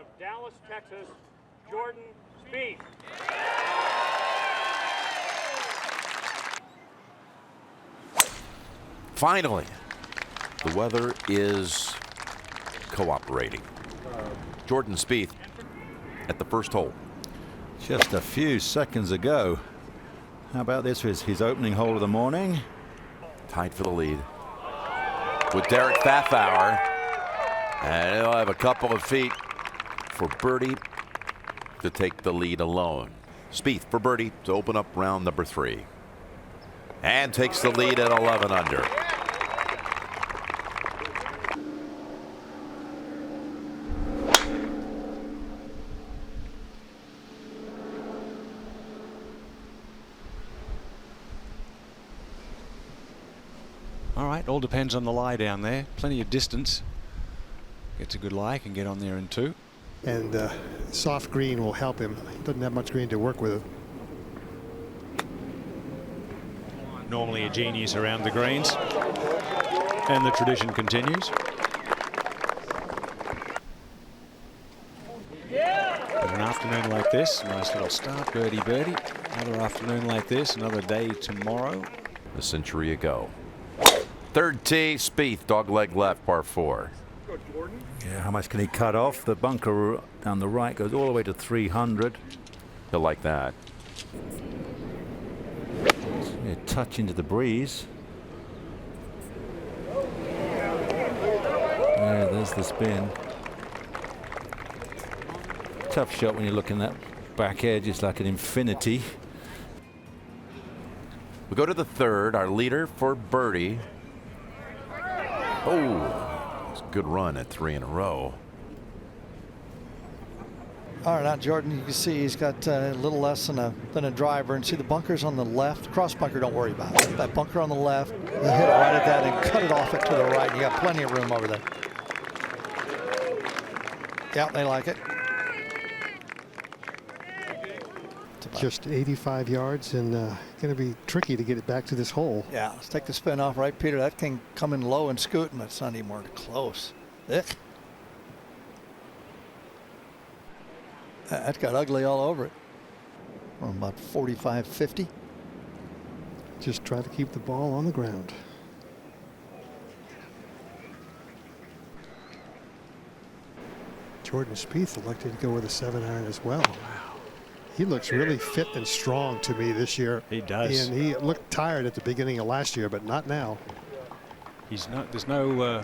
of Dallas, Texas, Jordan Spieth. Finally, the weather is cooperating. Jordan Spieth at the first hole. Just a few seconds ago. How about this was his opening hole of the morning? Tied for the lead with Derek Pfaffauer. And he'll have a couple of feet for birdie to take the lead alone. Spieth for birdie to open up round number 3. And takes the lead at 11 under. All right, all depends on the lie down there. Plenty of distance. Gets a good lie, can get on there in 2. And soft green will help him. Doesn't have much green to work with. Normally a genius around the greens. And the tradition continues. But an afternoon like this, nice little start, birdie, birdie. Another afternoon like this, another day tomorrow. A century ago. Third tee, Spieth, dogleg left, par 4. Yeah, how much can he cut off? The bunker down the right goes all the way to 300. He'll like that. A touch into the breeze. Yeah, there's the spin. Tough shot when you're looking at that back edge. It's like an infinity. We go to the third, our leader for birdie. Oh, it's a good run at 3 in a row. All right, now Jordan, you can see he's got a little less than a driver, and see the bunkers on the left. Cross bunker, don't worry about it. That bunker on the left, you hit it right at that and cut it off it to the right. You got plenty of room over there. Yeah, they like it. Just 85 yards and going to be tricky to get it back to this hole. Yeah, let's take the spin off, right, Peter? That can come in low and scoot, and it's not even more close. That got ugly all over it. From about 45, 50. Just try to keep the ball on the ground. Jordan Spieth elected to go with a 7-iron as well. Wow. He looks really fit and strong to me this year. He does. And he looked tired at the beginning of last year, but not now. He's not. There's no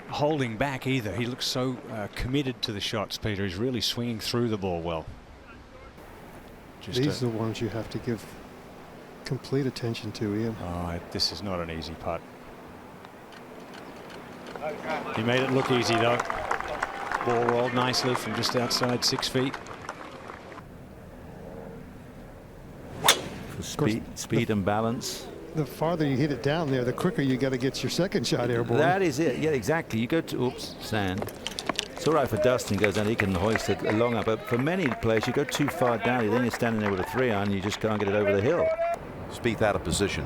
holding back either. He looks so committed to the shots, Peter. He's really swinging through the ball well. These are the ones you have to give complete attention to, Ian. Oh, this is not an easy putt. He made it look easy, though. Ball rolled nicely from just outside 6 feet. Speed and balance. The farther you hit it down there, the quicker you got to get your second shot airborne. That is it. Yeah, exactly. You go to, oops, sand. It's all right for Dustin goes down. He can hoist it along up. But for many players, you go too far down. Then you're standing there with a 3-iron. You just can't get it over the hill. Spieth out of position.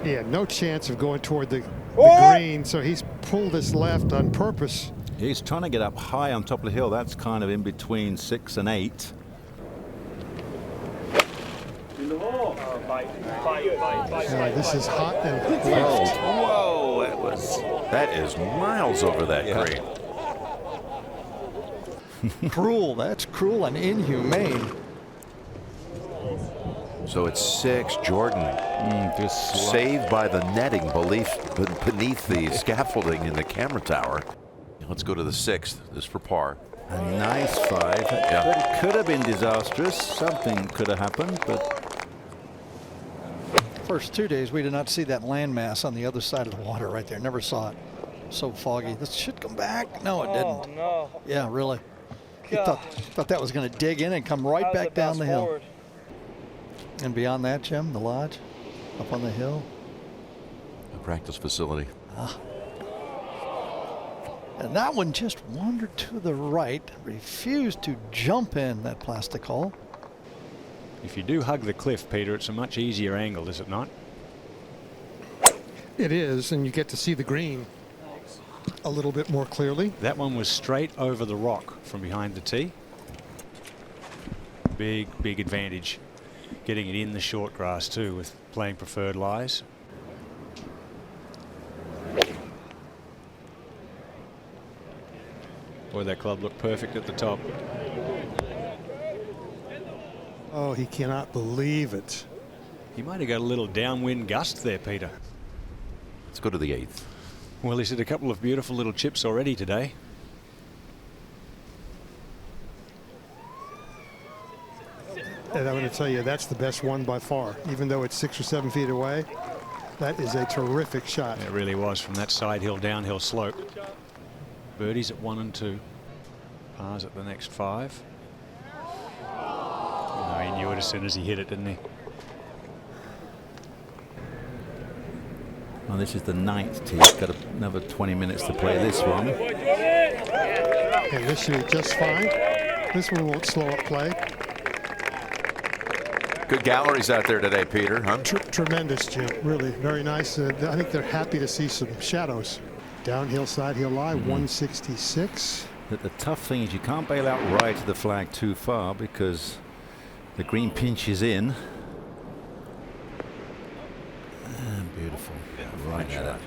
Yeah, no chance of going toward the green. So he's pulled his left on purpose. He's trying to get up high on top of the hill. That's kind of in between 6 and 8. This is hot and left. Whoa, that is miles over that green. Cruel. That's cruel and inhumane. So it's 6. Jordan saved by the netting beneath the scaffolding in the camera tower. Let's go to the 6th. This for par. A nice 5. Yeah. But it could have been disastrous. Something could have happened, but First 2 days, we did not see that landmass on the other side of the water right there. Never saw it. So foggy. This should come back. No, it didn't. Oh, no. Yeah, really. He thought that was going to dig in and come right back down the hill. Forward. And beyond that, Jim, the lodge up on the hill. A practice facility. And that one just wandered to the right, refused to jump in that plastic hole. If you do hug the cliff, Peter, it's a much easier angle, is it not? It is, and you get to see the green a little bit more clearly. That one was straight over the rock from behind the tee. Big advantage getting it in the short grass too with playing preferred lies. Boy, that club looked perfect at the top. Oh, he cannot believe it. He might have got a little downwind gust there, Peter. Let's go to the 8th. Well, he's hit a couple of beautiful little chips already today. And I'm going to tell you, that's the best one by far. Even though it's 6 or 7 feet away, that is a terrific shot. It really was from that side hill, downhill slope. Birdies at 1 and 2. Pars at the next 5. Oh, he knew it as soon as he hit it, didn't he? Well, this is the 9th tee. He's got another 20 minutes to play this one. And this should be just fine. This one won't slow up play. Good galleries out there today, Peter. Huh? Tremendous, Jim. Really, very nice. I think they're happy to see some shadows. Downhill, side hill lie, 166. But the tough thing is you can't bail out right of the flag too far because the green pinches in. Beautiful. Right at it.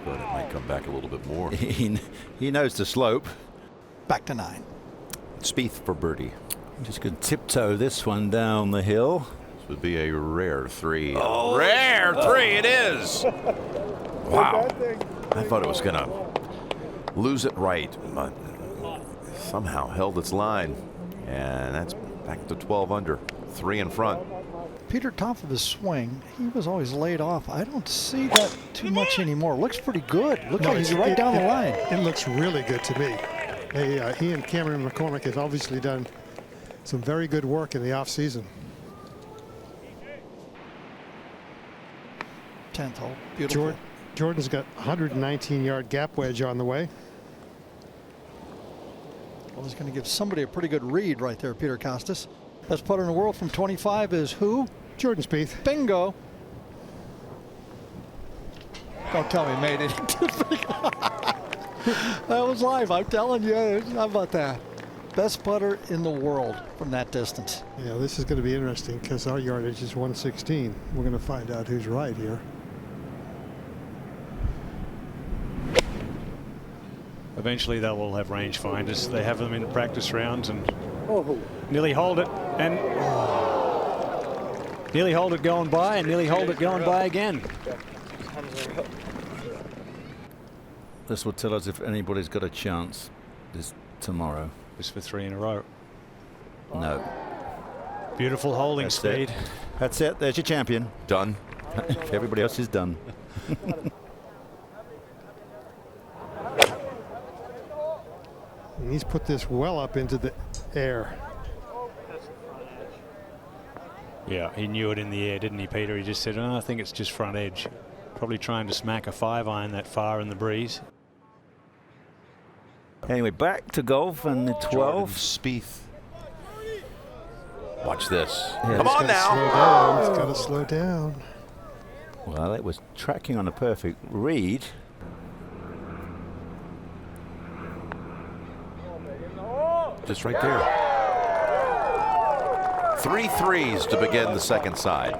But it might come back a little bit more. He knows the slope. Back to 9. Spieth for birdie. Just going to tiptoe this one down the hill. This would be a rare 3. Oh, rare 3 it is. Wow. I thought it was going to lose it right, but somehow held its line. And that's back to 12 under. 3 in front. Peter, top of his swing, he was always laid off. I don't see that too much anymore. Looks pretty good. Looks like he's right down the line. It looks really good to me. He and Cameron McCormick have obviously done some very good work in the off season. 10th hole. Beautiful. Jordan's got 119-yard gap wedge on the way. Well, he's going to give somebody a pretty good read right there, Peter Costas. Best putter in the world from 25 is who? Jordan Spieth. Bingo. Don't tell me he made it. That was live, I'm telling you. How about that? Best putter in the world from that distance. Yeah, this is going to be interesting because our yardage is 116. We're going to find out who's right here. Eventually they'll all have rangefinders. They have them in practice rounds and nearly hold it and nearly hold it going by and nearly hold it going by again. This will tell us if anybody's got a chance this tomorrow. Just for 3 in a row. No. Beautiful holding That's speed. it. That's it. There's your champion. Done. Everybody else is done. And he's put this well up into the air. Yeah, he knew it in the air, didn't he, Peter? He just said, oh, I think it's just front edge. Probably trying to smack a 5-iron that far in the breeze. Anyway, back to golf and the 12th. Jordan Spieth. Watch this. Yeah, Come on now. It's got to slow down. Well, it was tracking on a perfect read. Just right there. 3 threes to begin the second side.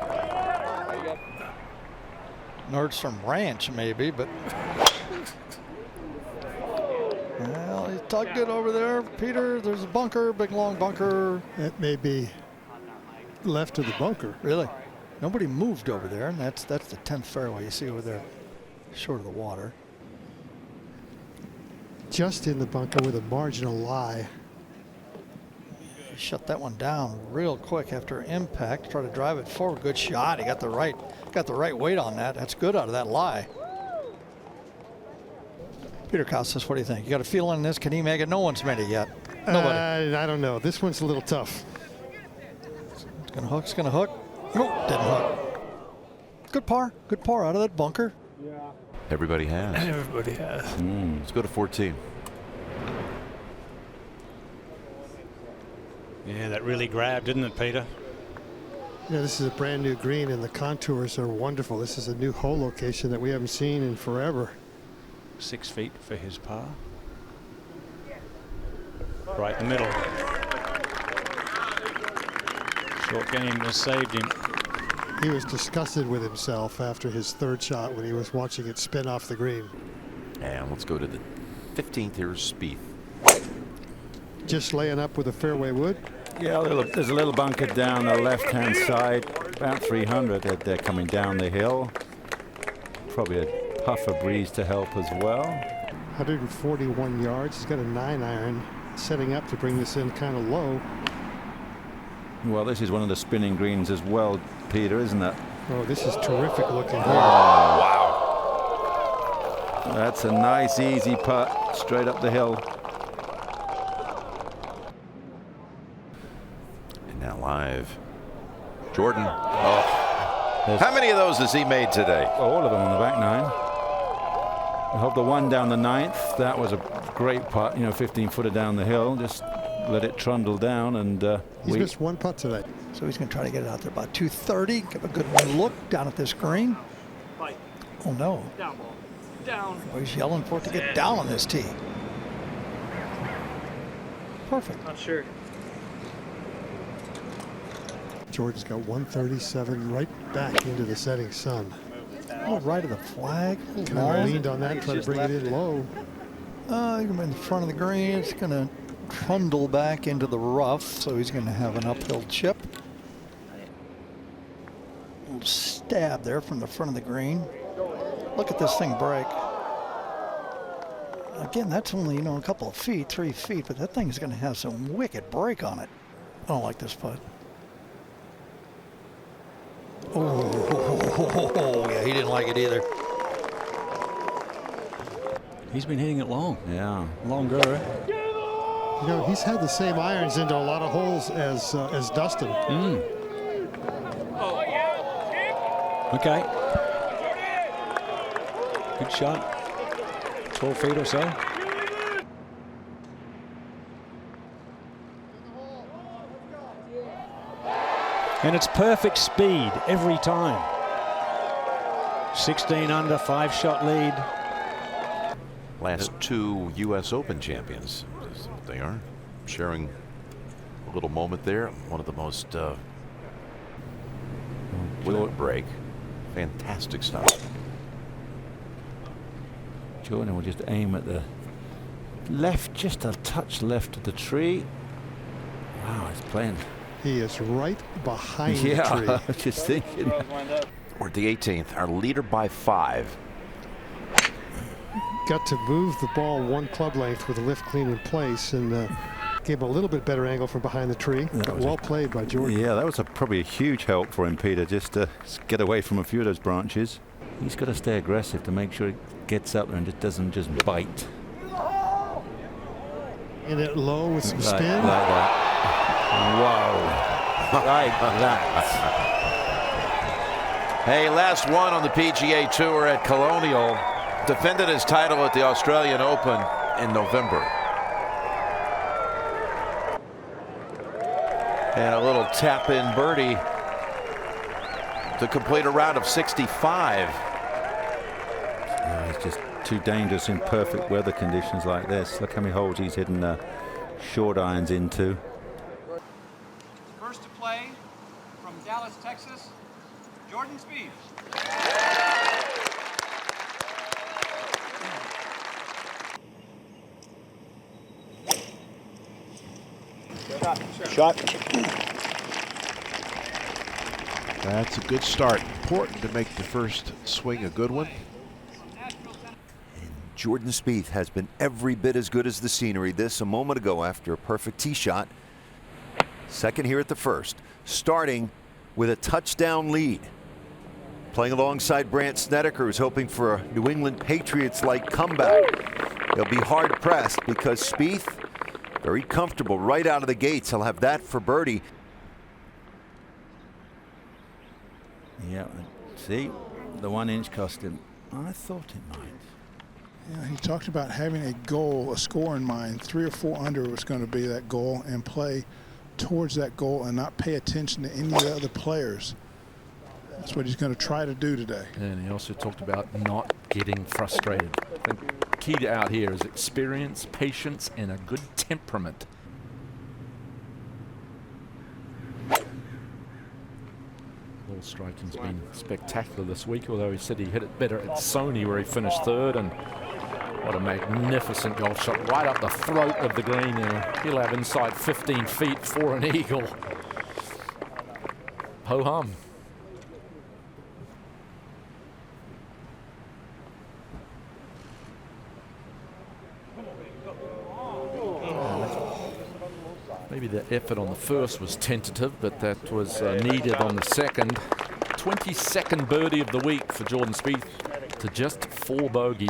Nordstrom Ranch, maybe, but. Well, he tugged it over there. Peter, there's a bunker, big long bunker. It may be left of the bunker. Really? Nobody moved over there, and that's the 10th fairway you see over there, short of the water. Just in the bunker with a marginal lie. He shut that one down real quick after impact. Tried to drive it forward. Good shot. He got the right weight on that. That's good out of that lie. Peter Costas, what do you think? You got a feel on this? Can he make it? No one's made it yet. Nobody. I don't know. This one's a little tough. It's gonna hook. It's gonna hook. Nope, didn't hook. Good par. Good par out of that bunker. Everybody has. Everybody has. Let's go to 14. Yeah, that really grabbed, didn't it, Peter? Yeah, this is a brand new green and the contours are wonderful. This is a new hole location that we haven't seen in forever. 6 feet for his par. Right in the middle. Short game has saved him. He was disgusted with himself after his third shot when he was watching it spin off the green. And let's go to the 15th here, Spieth. Just laying up with a fairway wood. Yeah, there's a little bunker down the left-hand side, about 300. They're coming down the hill. Probably a puff of breeze to help as well. 141 yards. He's got a 9-iron setting up to bring this in kind of low. Well, this is one of the spinning greens as well, Peter, isn't it? Oh, this is terrific looking. Wow. That's a nice, easy putt straight up the hill. And now live. Jordan. Oh. How many of those has he made today? All of them on the back nine. I hope the one down the ninth. That was a great putt, 15-footer down the hill. Just let it trundle down, and he's missed one putt today. So he's going to try to get it out there about 230. Give a good look down at this green. Oh no! Down ball. Down. He's yelling for it to get down on this tee. Perfect. Not sure. Jordan's got 137 right back into the setting sun. Oh, right of the flag. Kind of leaned on that, trying to bring it in low. In front of the green. It's going to trundle back into the rough, so he's going to have an uphill chip. A little stab there from the front of the green. Look at this thing break. Again, that's only, a couple of feet, 3 feet, but that thing is going to have some wicked break on it. I don't like this putt. Oh, yeah, he didn't like it either. He's been hitting it long. yeah. Longer. He's had the same irons into a lot of holes as Dustin. Okay. Good shot. 12 feet or so. And it's perfect speed every time. 16 under, 5-shot lead. Last two U.S. Open champions. They are sharing a little moment there. One of the most will break. Fantastic stuff. Jordan will just aim at the left, just a touch left of the tree. Wow, he's playing. He is right behind the tree. I was just thinking. We're at the 18th. Our leader by 5. Got to move the ball one club length with the lift clean in place, and gave him a little bit better angle from behind the tree. Well played by Jordan. Yeah, that was probably a huge help for him, Peter, just to get away from a few of those branches. He's got to stay aggressive to make sure it gets up there and it doesn't just bite. And it low with some spin. Like that. Wow. Like that. Hey, last one on the PGA Tour at Colonial. Defended his title at the Australian Open in November. And a little tap-in birdie to complete a round of 65. It's just too dangerous in perfect weather conditions like this. Look how many holes he's hitting short irons into. First to play from Dallas, Texas, Jordan Spieth. Shot. That's a good start. Important to make the first swing a good one. Jordan Spieth has been every bit as good as the scenery. This a moment ago after a perfect tee shot. Second here at the first. Starting with a touchdown lead. Playing alongside Brandt Snedeker, who's hoping for a New England Patriots-like comeback. They'll be hard-pressed because Spieth, very comfortable right out of the gates. He'll have that for birdie. Yeah, see, the 1 inch cost him. I thought it might. Yeah, he talked about having a goal, a score in mind. 3 or 4 under was going to be that goal, and play towards that goal and not pay attention to any of the other players. That's what he's going to try to do today. And he also talked about not getting frustrated. I think key out here is experience, patience, and a good temperament. Ball striking's been spectacular this week, although he said he hit it better at Sony where he finished third. And what a magnificent golf shot right up the throat of the green. He'll have inside 15 feet for an eagle. Ho-hum. Maybe the effort on the first was tentative, but that was needed on the second. 22nd birdie of the week for Jordan Spieth to just 4 bogey.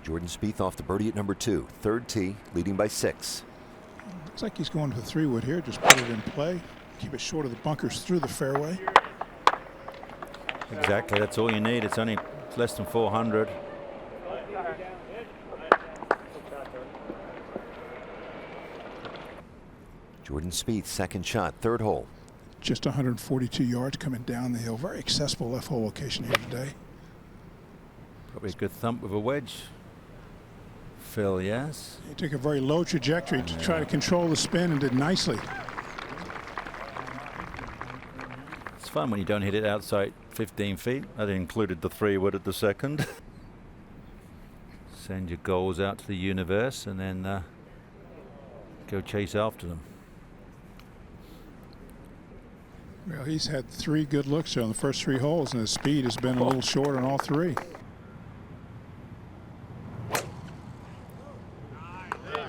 Jordan Spieth off the birdie at number 2. Third tee, leading by 6. Looks like he's going to the 3-wood here. Just put it in play. Keep it short of the bunkers through the fairway. Exactly, that's all you need. It's only less than 400. Jordan Spieth, second shot, third hole. Just 142 yards coming down the hill. Very accessible left hole location here today. Probably a good thump with a wedge. Phil, yes. He took a very low trajectory to try to control the spin and did nicely. It's fun when you don't hit it outside 15 feet. That included the 3-wood at the second. Send your goals out to the universe and then go chase after them. Well, he's had 3 good looks here on the first 3 holes, and his speed has been a little short on all 3.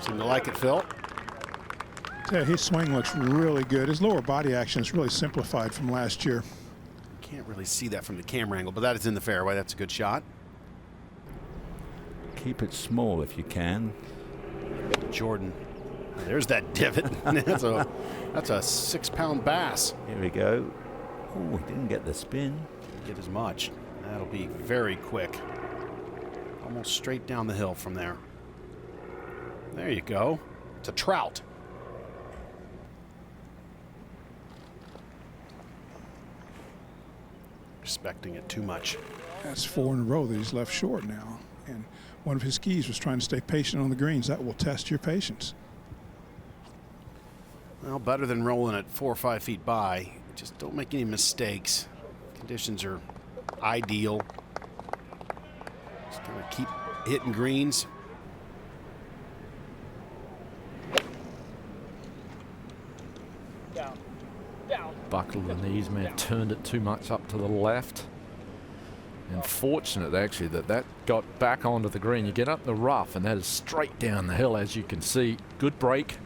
Seem to like it, Phil. Yeah, his swing looks really good. His lower body action is really simplified from last year. Can't really see that from the camera angle, but that is in the fairway. That's a good shot. Keep it small if you can. Jordan. There's that divot. that's a 6-pound bass. Here we go. Oh, he didn't get the spin. Didn't get as much. That'll be very quick. Almost straight down the hill from there. There you go. It's a trout. Respecting it too much. That's 4 in a row that he's left short now. And one of his keys was trying to stay patient on the greens. That will test your patience. Well, better than rolling it 4 or 5 feet by. Just don't make any mistakes. Conditions are ideal. Just kind of keep hitting greens. Buckle the knees, may have turned it too much up to the left. And fortunate actually that got back onto the green. You get up the rough and that is straight down the hill, as you can see. Good break.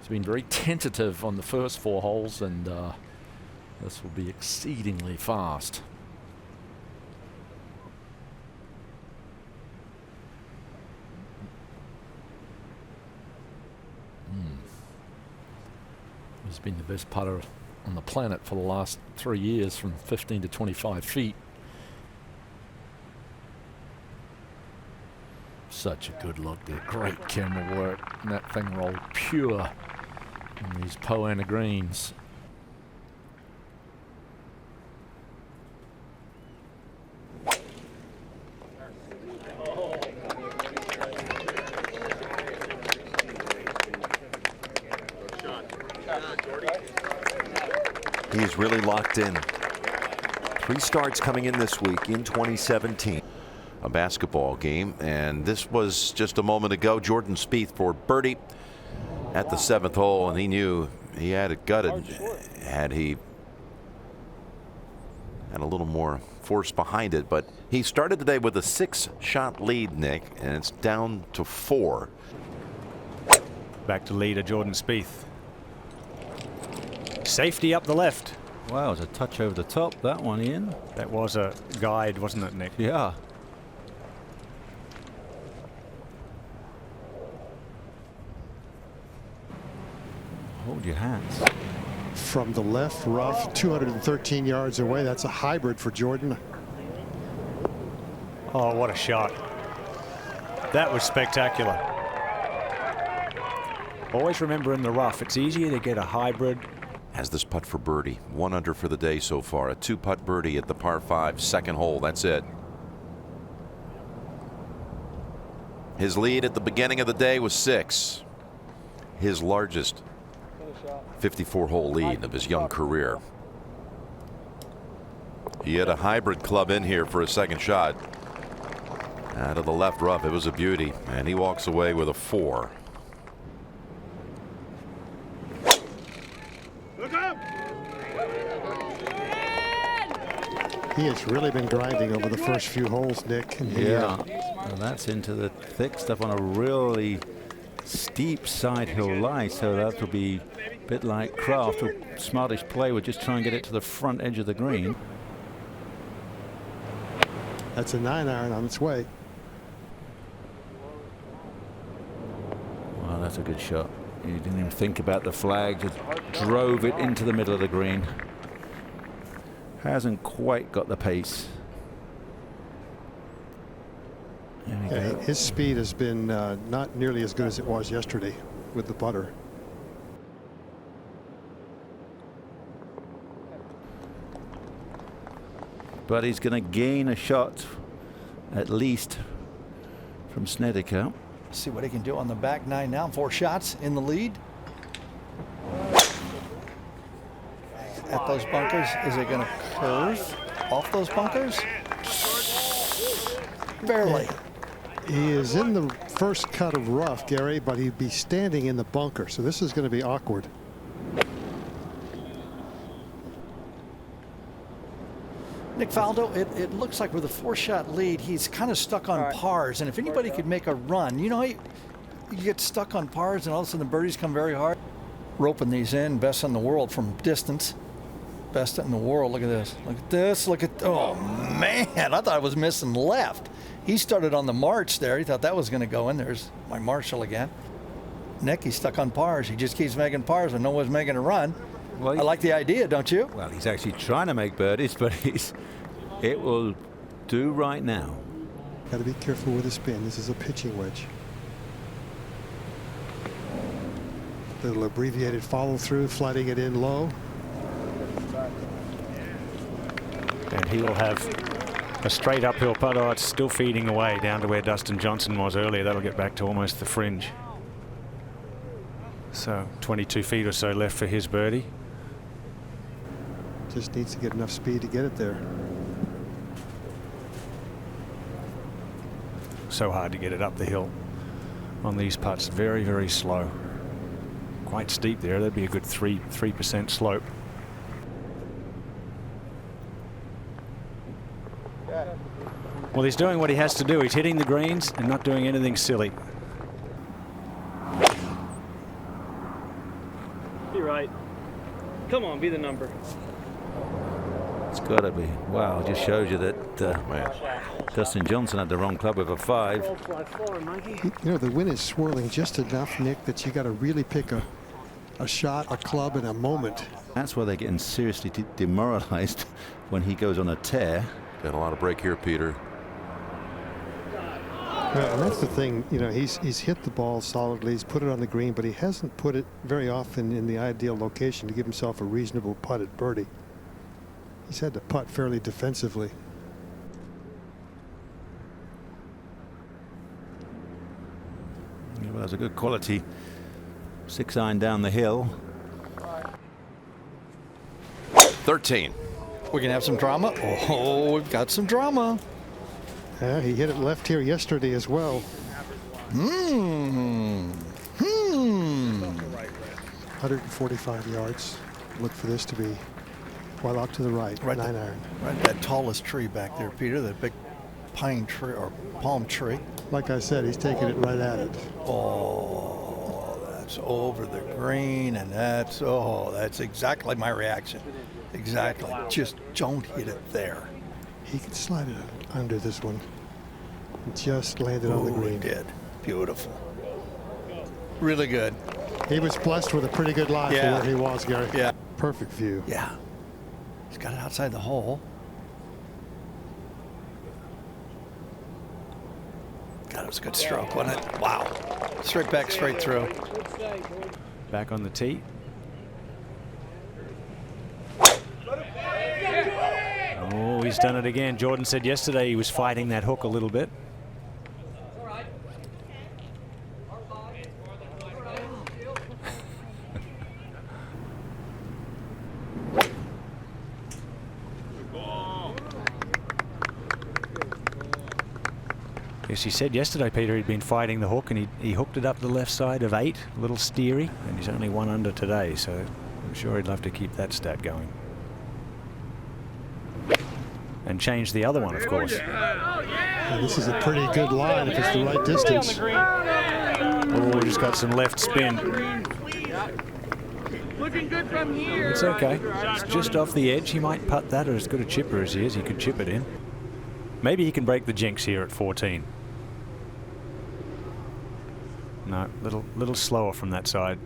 It's been very tentative on the first 4 holes, and this will be exceedingly fast. He's been the best putter on the planet for the last 3 years, from 15 to 25 feet. Such a good look there. Great camera work. And that thing rolled pure on these Pro-Am greens. He's really locked in. 3 starts coming in this week in 2017. A basketball game, and this was just a moment ago. Jordan Spieth for birdie at the 7th hole, and he knew he had it gutted had he had a little more force behind it. But he started the day with a 6-shot lead, Nick, and it's down to 4. Back to leader Jordan Spieth. Safety up the left. Wow, it was a touch over the top, that one, Ian. That was a guide, wasn't it, Nick? Yeah. Hold your hands. From the left rough, 213 yards away. That's a hybrid for Jordan. Oh, what a shot. That was spectacular. Always remember in the rough, it's easier to get a hybrid. Has this putt for birdie. 1 under for the day so far. A 2-putt birdie at the par 5 second hole. That's it. His lead at the beginning of the day was 6. His largest 54-hole lead of his young career. He had a hybrid club in here for a second shot. Out of the left rough, it was a beauty, and he walks away with a 4. He has really been grinding over the first few holes, Nick. And Well, that's into the thick stuff on a really steep side hill lie, so that will be a bit like Kraft or smartish play would just try and get it to the front edge of the green. That's a 9-iron on its way. Well, that's a good shot. You didn't even think about the flag, just drove it into the middle of the green. Hasn't quite got the pace. There we go. His speed has been not nearly as good as it was yesterday with the putter. But he's going to gain a shot at least from Snedeker. See what he can do on the back 9 now. 4 shots in the lead. At those bunkers, is it going to curve off those bunkers? Barely. He is in the first cut of rough, Gary, but he'd be standing in the bunker, so this is going to be awkward. Nick Faldo, it looks like with a 4-shot lead, he's kind of stuck on pars. And if anybody could make a run, you know, you get stuck on pars and all of a sudden the birdies come very hard. Roping these in, best in the world from distance. Best in the world. Look at this. Look at this. Look at, oh man, I thought I was missing left. He started on the march there. He thought that was going to go in. There's my Marshall again. Nick, he's stuck on pars. He just keeps making pars when no one's making a run. Well, I like the idea, don't you? Well, he's actually trying to make birdies, but it will do right now. Got to be careful with the spin. This is a pitching wedge. Little abbreviated follow through, flooding it in low. And he will have a straight uphill putt. Oh, it's still feeding away down to where Dustin Johnson was earlier. That'll get back to almost the fringe. So 22 feet or so left for his birdie. Just needs to get enough speed to get it there. So hard to get it up the hill on these putts. Very, very slow. Quite steep there. That'd be a good 3% slope. Well, he's doing what he has to do. He's hitting the greens and not doing anything silly. Be right. Come on, be the number. It's got to be. Wow, it just shows you that Dustin Johnson had the wrong club with a 5. You know, the wind is swirling just enough, Nick, that you got to really pick a shot, a club, in a moment. That's why they're getting seriously demoralized when he goes on a tear. Got a lot of break here, Peter. Well, and that's the thing, you know, he's hit the ball solidly, he's put it on the green, but he hasn't put it very often in the ideal location to give himself a reasonable putt at birdie. He's had to putt fairly defensively. Yeah, well, that's a good quality 6-iron down the hill. 13. We're going to have some drama. Oh, we've got some drama. Yeah, he hit it left here yesterday as well. 145 yards. Look for this to be well out to the right. 9-iron. Right, that tallest tree back there, Peter. That big pine tree or palm tree. Like I said, he's taking it right at it. Oh, that's over the green, and that's exactly my reaction. Exactly. Just don't hit it there. He can slide it under this one. Just landed on the green. He did. Beautiful. Really good. He was blessed with a pretty good lie for where he was, Gary. Yeah. Perfect view. Yeah. He's got it outside the hole. God, it was a good stroke, wasn't it? Wow. Straight back, straight through. Back on the tee. Oh, he's done it again. Jordan said yesterday he was fighting that hook a little bit. Yes, he said yesterday, Peter, he'd been fighting the hook, and he hooked it up the left side of 8, a little steery, and he's only 1 under today, so I'm sure he'd love to keep that stat going. And change the other one, of course. This is a pretty good line if it's the right distance. Oh, just got some left spin. Looking good from here. It's okay. It's just off the edge. He might putt that, or as good a chipper as he is, he could chip it in. Maybe he can break the jinx here at 14. No, little slower from that side.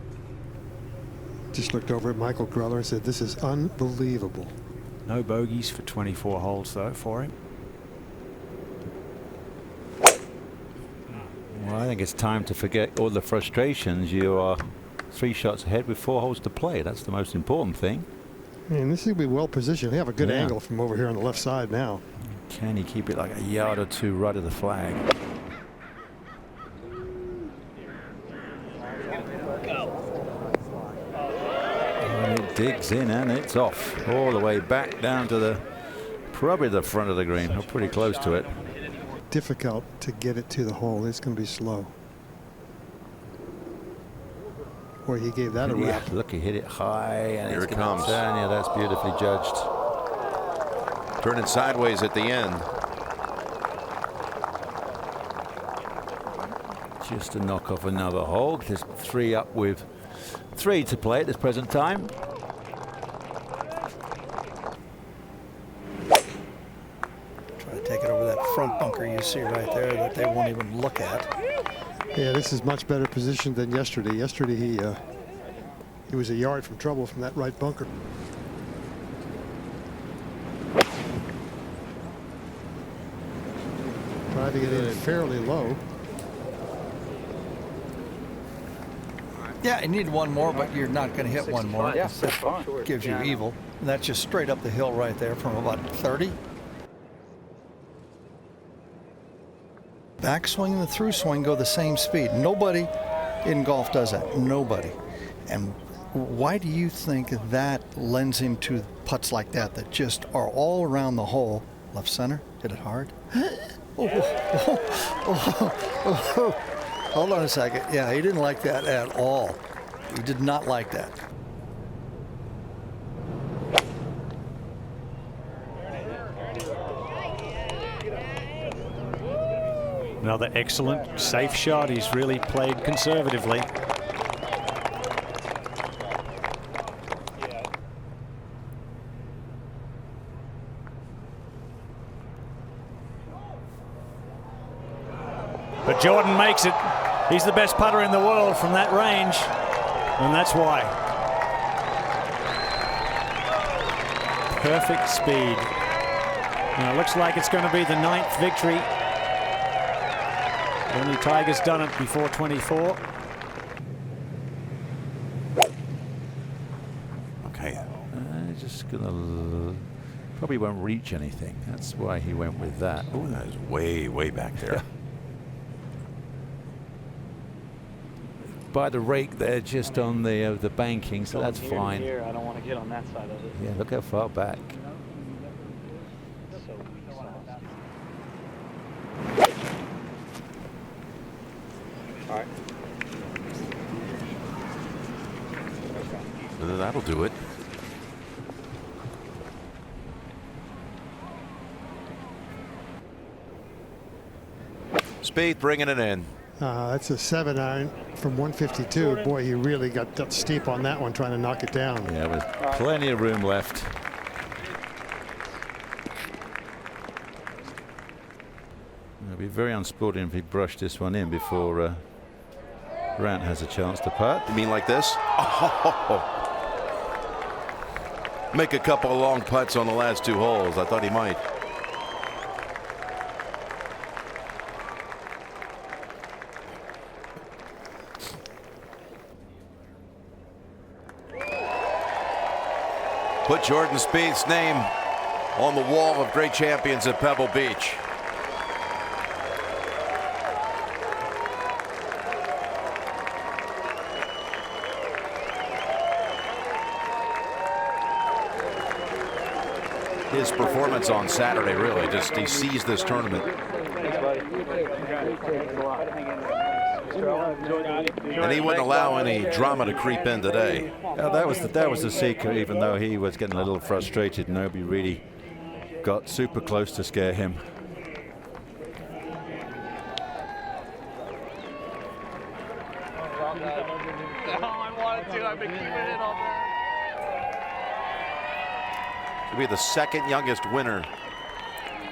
Just looked over at Michael Greller and said, "This is unbelievable." No bogeys for 24 holes, though, for him. Well, I think it's time to forget all the frustrations. You are 3 shots ahead with 4 holes to play. That's the most important thing. And this will be well positioned. They have a good angle from over here on the left side now. Can he keep it like a yard or 2 right of the flag? And it digs in and it's off all the way back down to probably the front of the green. We're pretty close to it. Difficult to get it to the hole. It's going to be slow. Boy, he gave that a wrap. Yeah, look, he hit it high. And here it comes. Down. Yeah, that's beautifully judged. Turning sideways at the end. Just to knock off another hole. There's 3 up with 3 to play at this present time. Try to take it over that front bunker you see right there that they won't even look at. Yeah, this is much better position than yesterday. Yesterday he was a yard from trouble from that right bunker. Driving it in fairly low. Yeah, you need one more, but you're not going to hit one more. Yeah, that gives you evil. And that's just straight up the hill right there from about 30. Backswing and the through swing go the same speed. Nobody in golf does that. Nobody. And why do you think that lends him to putts like that that just are all around the hole? Left center, hit it hard. Hold on a second. Yeah, he didn't like that at all. He did not like that. Another excellent, safe shot. He's really played conservatively. But Jordan makes it. He's the best putter in the world from that range, and that's why. Perfect speed. Now it looks like it's going to be the 9th victory. Only Tiger's done it before 24. Okay. Just gonna probably won't reach anything. That's why he went with that. Oh, that is way, way back there. By the rake there, just on the banking, so that's fine. Here, I don't want to get on that side of it. Yeah, look how far back. All right. That'll do it. Spieth bringing it in. That's a 7-iron from 152. Boy, he really got steep on that one trying to knock it down. Yeah, there's plenty of room left. It'll be very unsporting if he brushed this one in before Grant has a chance to putt. You mean like this? Oh. Make a couple of long putts on the last 2 holes. I thought he might. Put Jordan Spieth's name on the wall of great champions at Pebble Beach. His performance on Saturday, really, just he seized this tournament And he wouldn't allow any drama to creep in today. That was the secret, even though he was getting a little frustrated. Nobody really got super close to scare him. To be the second youngest winner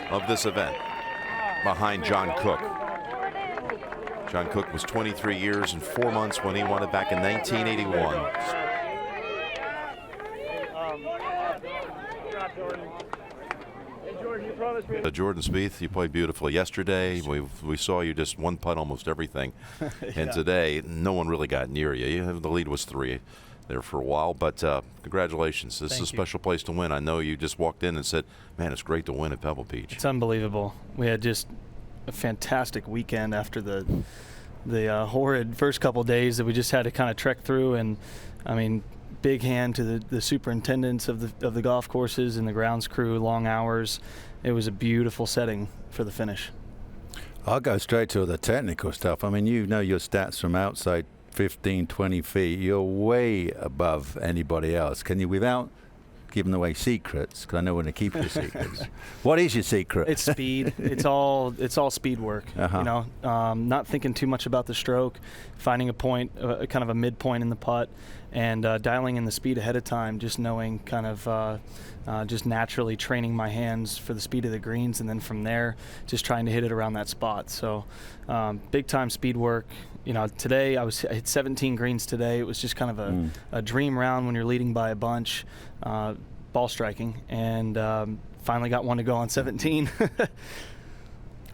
of this event, behind John Cook. John Cook was 23 years and 4 months when he won it back in 1981. Jordan Spieth, you played beautifully yesterday. We saw you just one putt almost everything. And today, no one really got near you. The lead was 3 there for a while, but congratulations. This is a special place to win. I know you just walked in and said, man, it's great to win at Pebble Beach. It's unbelievable. We had just a fantastic weekend after the horrid first couple days that we just had to kind of trek through. And I mean, big hand to the superintendents of the golf courses and the grounds crew, long hours. It was a beautiful setting for the finish. I'll go straight to the technical stuff. I mean, you know your stats from outside 15, 20 feet. You're way above anybody else. Can you, without giving away secrets, because I know when to keep your secrets. What is your secret? It's speed. It's all speed work. You know, not thinking too much about the stroke, finding a point, kind of a midpoint in the putt, and dialing in the speed ahead of time. Just knowing, kind of, just naturally training my hands for the speed of the greens, and then from there, just trying to hit it around that spot. So, big time speed work. You know, today I hit 17 greens today. It was just kind of a dream round when you're leading by a bunch, ball striking, and finally got one to go on 17.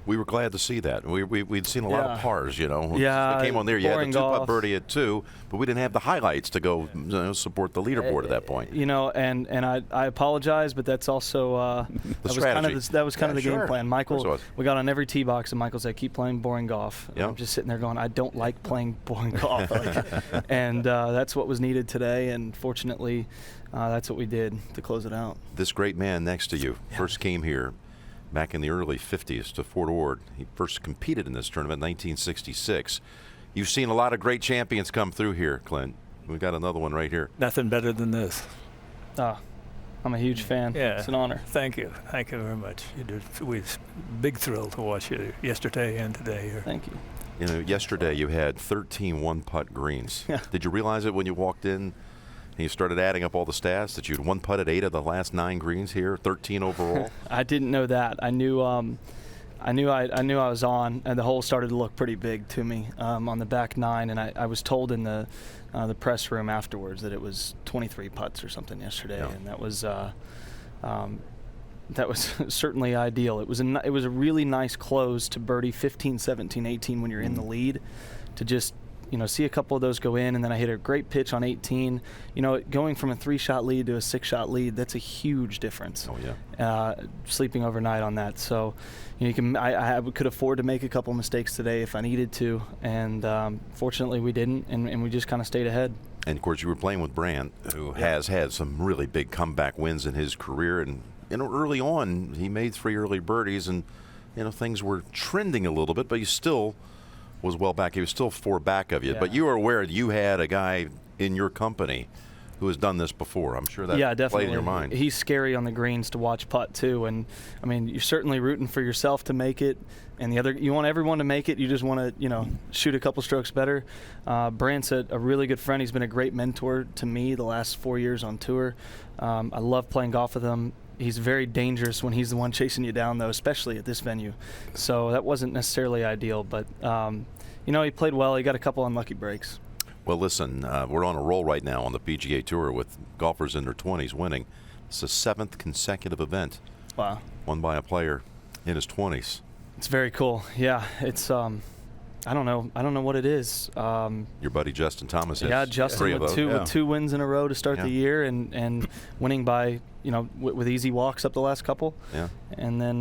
We were glad to see that. We'd seen a lot of pars, you know. Yeah, it came on there. You had the 2-putt golf. birdie at 2, but we didn't have the highlights to go support the leaderboard at that point. You know, and I apologize, but that's also that was kind of the game plan. Michael, we got on every tee box, and Michael said, "Keep playing boring golf." Yep. I'm just sitting there going, "I don't like playing boring golf," and that's what was needed today. And fortunately, that's what we did to close it out. This great man next to you first came here back in the early 50s to Fort Ord. He first competed in this tournament in 1966. You've seen a lot of great champions come through here, Clint. We've got another one right here. Nothing better than this. I'm a huge fan. Yeah. It's an honor. Thank you. Thank you very much. It was a big thrill to watch you yesterday and today here. Thank you. You know, yesterday you had 13 one-putt greens. Yeah. Did you realize it when you walked in and you started adding up all the stats that you'd one-putted 8 of the last 9 greens here, 13 overall? I didn't know that. I knew I was on, and the hole started to look pretty big to me on the back 9, and I was told in the press room afterwards that it was 23 putts or something yesterday, and that was certainly ideal. It was a really nice close to birdie 15, 17, 18 when you're in the lead, to just see a couple of those go in, and then I hit a great pitch on 18. Going from a 3-shot lead to a 6-shot lead, that's a huge difference. Oh yeah. Sleeping overnight on that, so I could afford to make a couple mistakes today if I needed to, and fortunately we didn't, and we just kind of stayed ahead. And of course you were playing with Brandt, who has had some really big comeback wins in his career, and early on he made 3 early birdies, and things were trending a little bit, but he still was well back. He was still 4 back of you, but you were aware you had a guy in your company who has done this before. I'm sure that definitely played in your mind. He's scary on the greens to watch putt too, and I mean, you're certainly rooting for yourself to make it, and you want everyone to make it. You just want to shoot a couple strokes better. Brandt's a really good friend. He's been a great mentor to me the last 4 years on tour. I love playing golf with him. He's very dangerous when he's the one chasing you down, though, especially at this venue. So that wasn't necessarily ideal, but he played well. He got a couple unlucky breaks. Well, listen, we're on a roll right now on the PGA Tour with golfers in their 20s winning. It's the 7th consecutive event. Wow. Won by a player in his 20s. It's very cool. Yeah, it's I don't know what it is. Your buddy Justin Thomas has Justin 3 of those. with 2 wins in a row to start the year, and winning by with easy walks up the last couple. Yeah. And then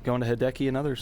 going to Hideki and others.